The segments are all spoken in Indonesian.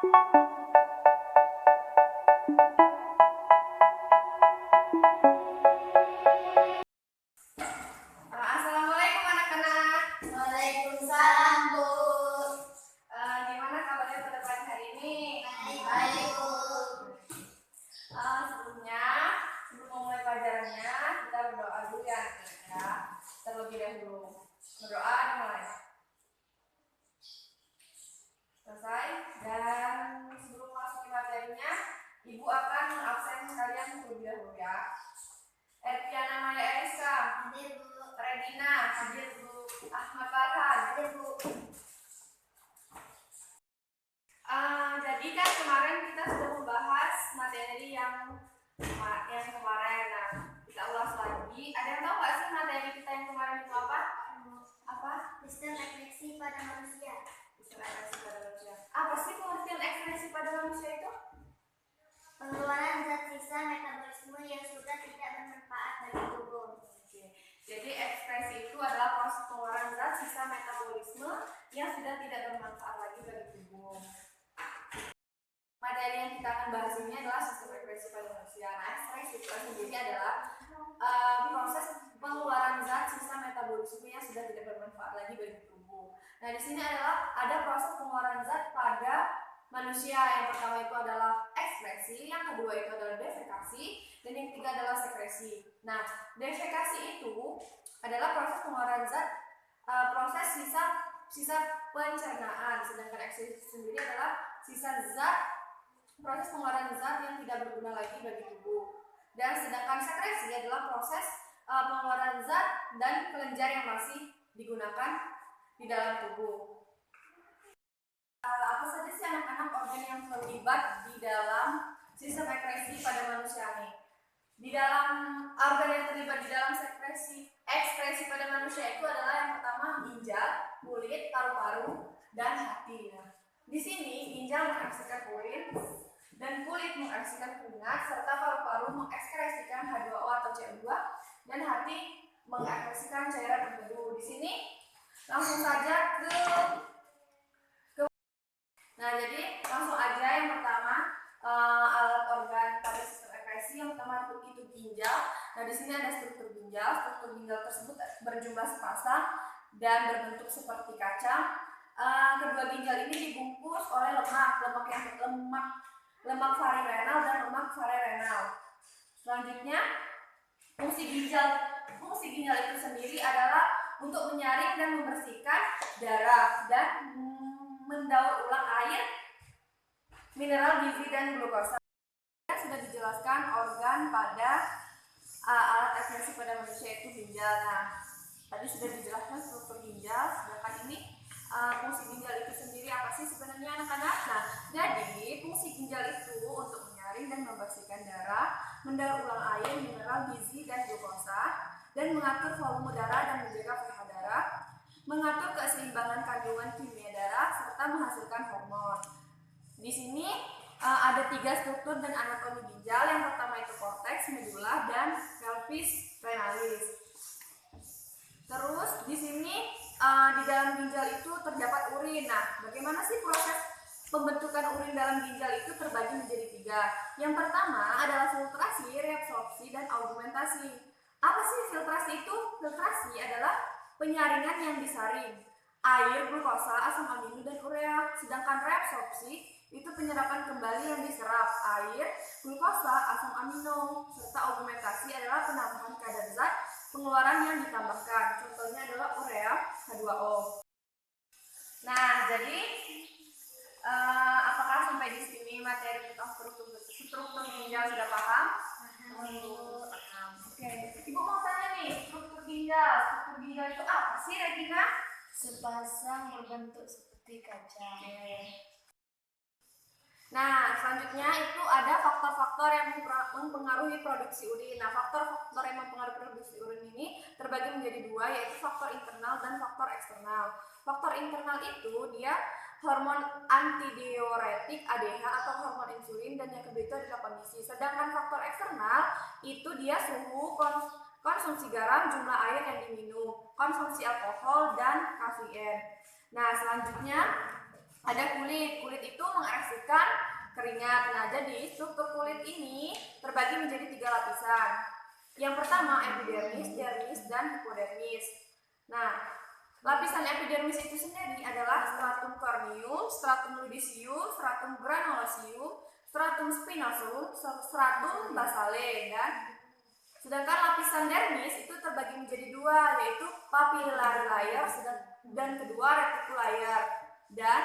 Assalamualaikum anak-anak. Waalaikumsalam, Bu. Gimana kabarnya pada pagi hari ini? Baik, Bu. Sebelum memulai pelajarannya, kita berdoa dulu ya anak-anak. Terlebih dahulu berdoa dan mulai. Selesai. Dan sebelum masuk ke materinya, Ibu akan mengabsen kalian terlebih dahulu ya. Ertiana Maya Eriska, Hadir, Bu. Redina, Hadir, Bu. Ahmad Farhan. Hadir, Bu. Jadi kan kemarin kita sudah membahas materi yang kemarin. Nah, kita ulas lagi. Ada yang tahu nggak sih materi kita yang kemarin itu apa? Apa? Sistem ekspresi pada manusia. Sistem ekspresi pada manusia. Apa sih pengertian ekspresi pada manusia itu? Pengeluaran zat sisa metabolisme yang sudah tidak bermanfaat bagi tubuh. Oke. Jadi ekspresi itu adalah proses pengeluaran zat sisa metabolisme yang sudah tidak bermanfaat lagi bagi tubuh. Materi yang kita akan bahas ini adalah sistem ekspresi pada manusia. Nah, ekspresi itu sendiri adalah proses pengeluaran zat sisa metabolisme yang sudah tidak bermanfaat lagi bagi tubuh. Nah, di sini ada proses pengeluaran zat pada manusia. Yang pertama itu adalah ekspresi, yang kedua itu adalah defekasi, dan yang ketiga adalah sekresi. Nah, defekasi itu adalah proses pengeluaran zat, proses sisa pencernaan, sedangkan ekspresi sendiri adalah sisa zat, proses pengeluaran zat yang tidak berguna lagi bagi tubuh. Dan sedangkan sekresi adalah proses pengeluaran zat dan kelenjar yang masih digunakan di dalam tubuh. Apa saja sih anak-anak organ yang terlibat di dalam sistem ekspresi pada manusia ini? Di dalam organ yang terlibat di dalam ekspresi pada manusia itu adalah yang pertama ginjal, kulit, paru-paru, dan hati. Nah, di sini ginjal mengekskresikan urin dan kulit mengekskresikan keringat, serta paru-paru mengekskresikan H2O atau CO2, dan hati mengekskresikan cairan empedu. Di sini langsung saja Nah, jadi langsung aja yang pertama alat organ pada sistem ekskresi yang pertama itu ginjal. Nah, di sini ada struktur ginjal. Struktur ginjal tersebut berjumlah sepasang dan berbentuk seperti kacang. Kedua ginjal ini dibungkus oleh lemak varirenal dan lemak pararenal. Selanjutnya, fungsi ginjal itu sendiri adalah untuk menyaring dan membersihkan darah dan mendaur ulang air, mineral, gizi, dan glukosa. Sudah dijelaskan organ pada alat ekspresi pada manusia itu ginjal. Nah, tadi sudah dijelaskan struktur ginjal, sedangkan ini fungsi ginjal itu sendiri apa sih sebenarnya anak-anak? Nah, jadi fungsi ginjal itu untuk menyaring dan membersihkan darah, mendaur ulang air, mineral, gizi, dan glukosa, dan mengatur volume darah dan menjaga pH darah, mengatur keseimbangan kandungan kimia darah, serta menghasilkan hormon. Di sini ada 3 struktur dan anatomi ginjal. Yang pertama itu korteks, medula, dan pelvis renalis. Terus di sini di dalam ginjal itu terdapat urin. Nah, bagaimana sih proses pembentukan urin dalam ginjal itu terbagi menjadi 3. Yang pertama adalah filtrasi, reabsorpsi, dan augmentasi. Apa sih filtrasi itu? Filtrasi adalah penyaringan yang disaring air, glukosa, asam amino, dan urea. Sedangkan reabsorpsi itu penyerapan kembali yang diserap air, glukosa, asam amino. Serta augmentasi adalah penambahan kadar zat pengeluaran yang ditambahkan. Contohnya adalah urea, H2O. Nah, jadi apakah sampai di sini materi tentang struktur ginjal sudah paham? Paham. Oke. Ibu mau tanya nih, struktur ginjal. Struktur ginjal itu apa sih, Regina? Sepasang berbentuk seperti kaca. Nah, selanjutnya itu ada faktor-faktor yang mempengaruhi produksi urin. Nah, faktor-faktor yang mempengaruhi produksi urin ini terbagi menjadi 2, yaitu faktor internal dan faktor eksternal. Faktor internal itu dia hormon antidiuretik ADH atau hormon insulin, dan yang kedua itu adalah kondisi. Sedangkan faktor eksternal itu dia suhu, konsumsi garam, jumlah air yang diminum, konsumsi alkohol, dan kafein. Nah, selanjutnya ada kulit. Kulit itu mengekspresikan keringat. Nah, jadi struktur kulit ini terbagi menjadi 3 lapisan. Yang pertama epidermis, dermis, dan hipodermis. Nah, lapisan epidermis itu sendiri adalah stratum corneum, stratum ludicium, stratum granulosium, stratum spinosum, stratum basale, dan sedangkan lapisan dermis itu terbagi menjadi 2, yaitu papillary layer dan kedua reticular layer. Dan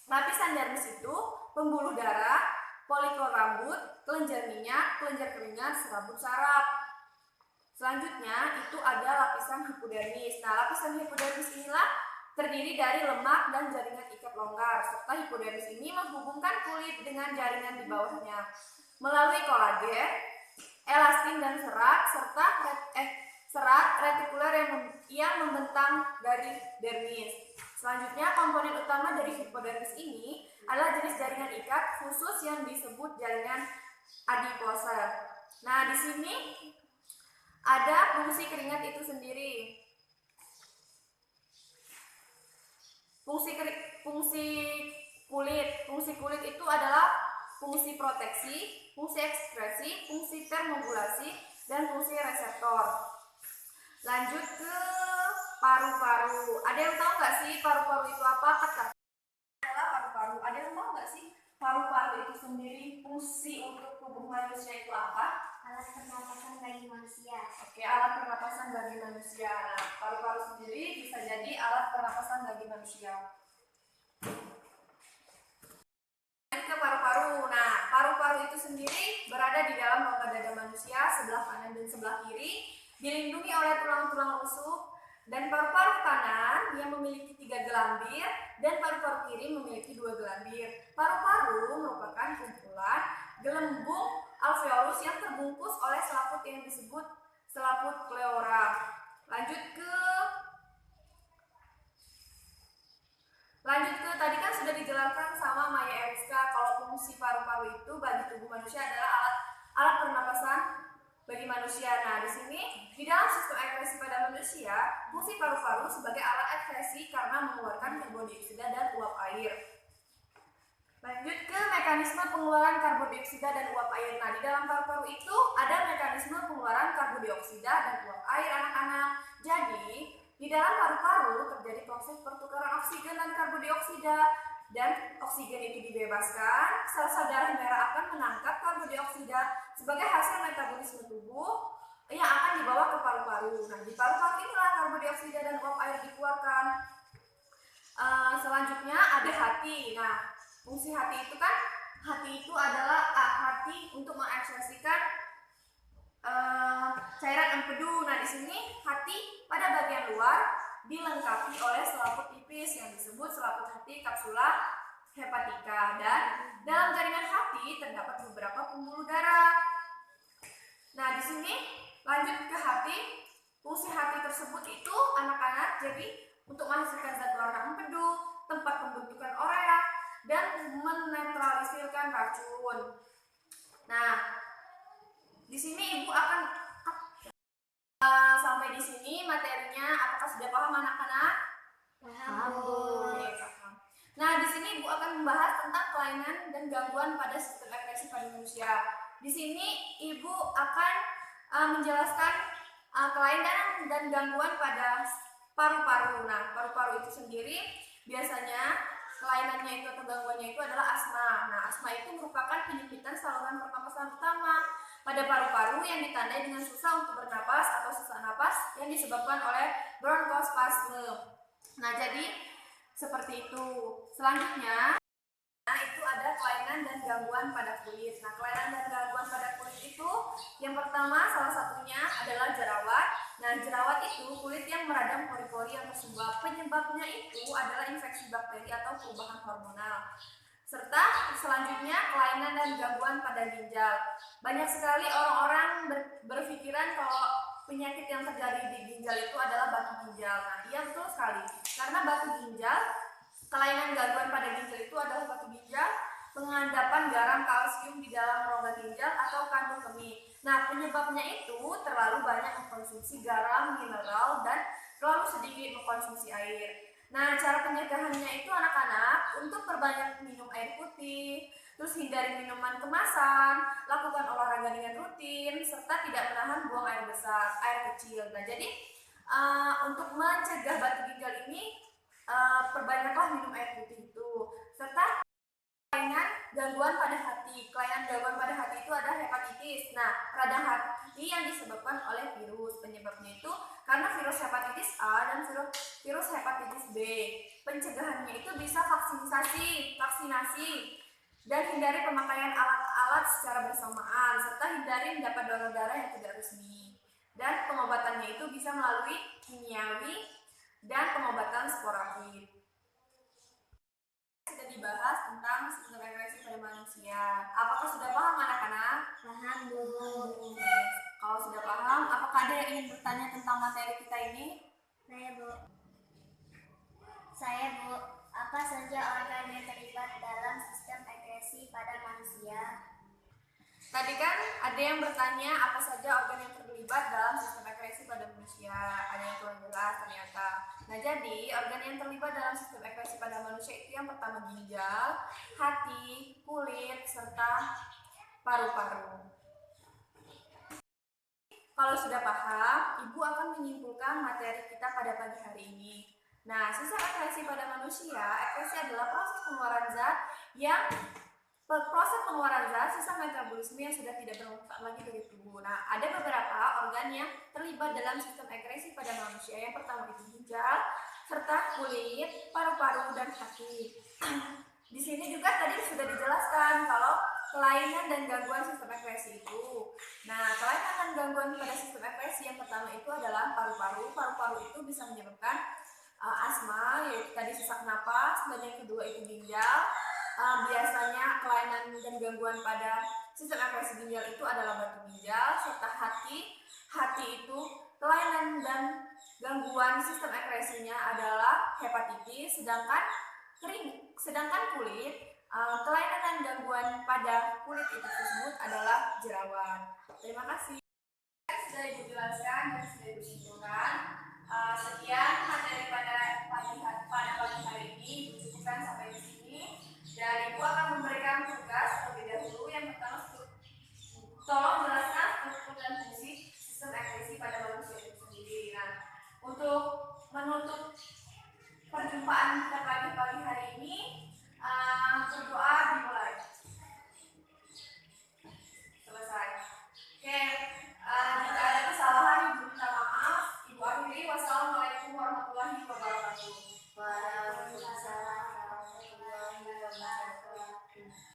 lapisan dermis itu pembuluh darah, folikel rambut, kelenjar minyak, kelenjar keringat, serabut saraf. Selanjutnya itu ada lapisan hipodermis. Nah, lapisan hipodermis inilah terdiri dari lemak dan jaringan ikat longgar, serta hipodermis ini menghubungkan kulit dengan jaringan di bawahnya melalui kolagen, elastin dan serat, serta serat retikuler yang membentang dari dermis. Selanjutnya, komponen utama dari hipodermis ini adalah jenis jaringan ikat khusus yang disebut jaringan adipose. Nah, di sini ada fungsi keringat itu sendiri. Fungsi kulit itu adalah fungsi proteksi, fungsi ekspresi, fungsi termogulasi, dan fungsi reseptor. Lanjut ke paru-paru. Ada yang tahu nggak sih paru-paru itu apa? Adalah paru-paru. Ada yang tahu nggak sih paru-paru itu sendiri fungsi untuk tubuh manusia itu apa? Alat pernapasan bagi manusia. Oke, alat pernapasan bagi manusia. Nah, paru-paru sendiri bisa jadi alat pernapasan bagi manusia. Ke paru-paru. Nah, paru-paru itu sendiri berada di dalam rongga dada manusia sebelah kanan dan sebelah kiri, dilindungi oleh tulang-tulang rusuk, dan paru-paru kanan yang memiliki 3 gelambir dan paru-paru kiri memiliki 2 gelambir. Paru-paru merupakan kumpulan gelembung alveolus yang terbungkus oleh selaput yang disebut selaput pleura. Lanjut ke tadi kan sudah dijelaskan sama Maya Eriska kalau fungsi paru-paru itu bagi tubuh manusia adalah alat pernapasan bagi manusia. Nah, di sini di dalam sistem ekskresi pada manusia, fungsi paru-paru sebagai alat ekskresi karena mengeluarkan karbon dioksida dan uap air. Lanjut ke mekanisme pengeluaran karbon dioksida dan uap air. Nah, di dalam paru-paru itu ada mekanisme pengeluaran karbon dioksida dan uap air anak-anak. Jadi, di dalam paru-paru terjadi proses pertukaran oksigen dan karbon dioksida, dan oksigen itu dibebaskan. Sel-sel darah merah akan menangkap karbon dioksida sebagai hasil metabolisme tubuh yang akan dibawa ke paru-paru. Nah, di paru-paru inilah karbon dioksida dan uap air dikeluarkan. Selanjutnya ada hati. Nah, fungsi hati itu adalah hati untuk mengekspresikan cairan empedu. Nah, di sini hati pada bagian luar dilengkapi oleh selaput tipis yang disebut selaput hati kapsula hepatika, dan dalam jaringan hati terdapat beberapa pembuluh darah. Nah, di sini lanjut ke hati. Fungsi hati tersebut itu anak-anak jadi untuk menghasilkan zat warna empedu, tempat pembentukan urea, dan menetralisirkan racun. Nah, di sini Ibu akan sampai di sini materinya. Apakah sudah paham anak-anak? Paham. Oke, paham. Nah, di sini Ibu akan membahas tentang kelainan dan gangguan pada sistem ekskresi pada manusia. Di sini Ibu akan menjelaskan kelainan dan gangguan pada paru-paru. Nah, paru-paru itu sendiri biasanya kelainannya itu atau gangguannya itu adalah asma. Nah, asma itu merupakan penyempitan saluran pernapasan utama pada paru-paru yang ditandai dengan susah untuk bernapas atau sesak napas yang disebabkan oleh bronkospasme. Nah, jadi seperti itu. Selanjutnya, itu ada kelainan dan gangguan pada kulit. Nah, kelainan dan gangguan pada kulit itu yang pertama salah satunya adalah jerawat. Nah, jerawat itu kulit yang meradang pori-pori yang tersumbat. Penyebabnya itu adalah infeksi bakteri atau perubahan hormonal. Serta selanjutnya kelainan dan gangguan pada ginjal. Banyak sekali orang-orang berpikiran kalau penyakit yang terjadi di ginjal itu adalah batu ginjal. Nah, iya betul sekali. Karena batu ginjal, kelainan gangguan pada ginjal itu adalah batu ginjal, pengendapan garam kalsium di dalam rongga ginjal atau kandung kemih. Nah, penyebabnya itu terlalu banyak mengkonsumsi garam, mineral, dan terlalu sedikit mengkonsumsi air. Nah, cara pencegahannya itu anak-anak untuk perbanyak minum air putih, terus hindari minuman kemasan, lakukan olahraga dengan rutin, serta tidak menahan buang air besar, air kecil. Nah, jadi untuk mencegah batu ginjal ini, perbanyaklah minum air putih itu, serta kelainan gangguan pada hati. Kelainan gangguan pada hati itu ada hepatitis. Nah, radang hati yang disebabkan oleh virus. Penyebabnya itu karena virus hepatitis A dan virus hepatitis B. Pencegahannya itu bisa vaksinasi, dan hindari pemakaian alat-alat secara bersamaan, serta hindari mendapat donor darah yang tidak resmi. Dan pengobatannya itu bisa melalui kimiawi dan pengobatan sporatif. Sudah dibahas tentang sistem ekspresi pada manusia. Apakah sudah paham anak-anak? Paham, Bu. Kalau sudah paham, apakah ada yang ingin bertanya tentang materi kita ini? Saya, Bu. Apa saja organ yang terlibat dalam sistem ekspresi pada manusia? Tadi kan ada yang bertanya apa saja organ yang terlibat dalam sistem ekspresi pada manusia. Ada yang kurang jelas ternyata. Nah, jadi organ yang terlibat dalam sistem ekspresi pada manusia itu yang pertama ginjal, hati, kulit, serta paru-paru. Kalau sudah paham, Ibu akan menyimpulkan materi kita pada pagi hari ini. Nah, sistem ekspresi pada manusia, ekspresi adalah proses pengeluaran zat sisa metabolisme yang sudah tidak bermanfaat lagi dari tubuh. Nah, ada beberapa organ yang terlibat dalam sistem ekskresi pada manusia. Yang pertama itu ginjal, serta kulit, paru-paru, dan hati. Di sini juga tadi sudah dijelaskan kalau kelainan dan gangguan sistem ekskresi itu. Nah, kelainan dan gangguan pada sistem ekskresi yang pertama itu adalah paru-paru. Paru-paru itu bisa menyebabkan asma, yaitu tadi sesak napas, dan yang kedua itu ginjal. Biasanya kelainan dan gangguan pada sistem ekskresi ginjal itu adalah batu ginjal, serta hati. Hati itu kelainan dan gangguan sistem ekskresinya adalah hepatitis, sedangkan kulit, kelainan dan gangguan pada kulit itu tersebut adalah jerawat. Terima kasih. Sudah Ibu jelaskan dan sudah Ibu simpulkan. Sekian materi pada pagi hari ini. Ibu cukupkan sampai di sini. Dan Ibu akan memberikan tugas terlebih dahulu. Yang pertama, tolong jelaskan struktur dan fungsi sistem ekskresi pada manusia itu sendiri. Nah, untuk menutup perjumpaan kita pagi hari ini, berdoa dimulai. Selesai. Oke, jika ada kesalahan Ibu minta maaf. Ibu akhiri. Wassalamualaikum warahmatullahi wabarakatuh. Waalaikumsalam.